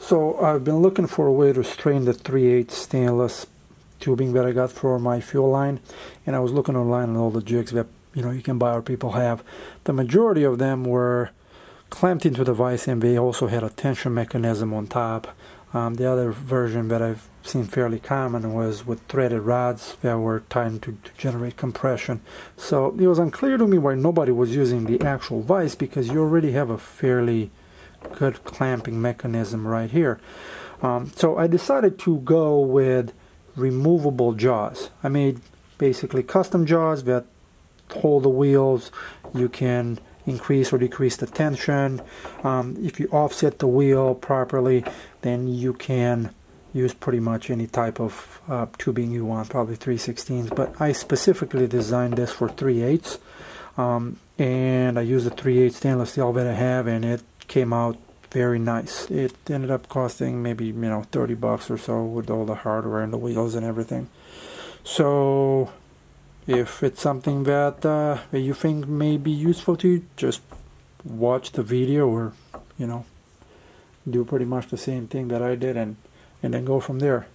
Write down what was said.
So I've been looking for a way to strain the 3/8 stainless tubing that I got for my fuel line, and I was looking online on all the jigs that you can buy or people have. The majority of them were clamped into the vise, and they also had a tension mechanism on top. The other version that I've seen fairly common was with threaded rods that were tied to generate compression. So it was unclear to me why nobody was using the actual vise, because you already have a fairly good clamping mechanism right here. So I decided to go with removable jaws. I made basically custom jaws that hold the wheels. You can increase or decrease the tension. If you offset the wheel properly, then you can use pretty much any type of tubing you want, probably 3/16. But I specifically designed this for 3/8, and I used the 3/8 stainless steel that I have, and it came out very nice. It ended up costing maybe 30 bucks or so with all the hardware and the wheels and everything. So if it's something that you think may be useful to you, just watch the video, or do pretty much the same thing that I did, and then go from there.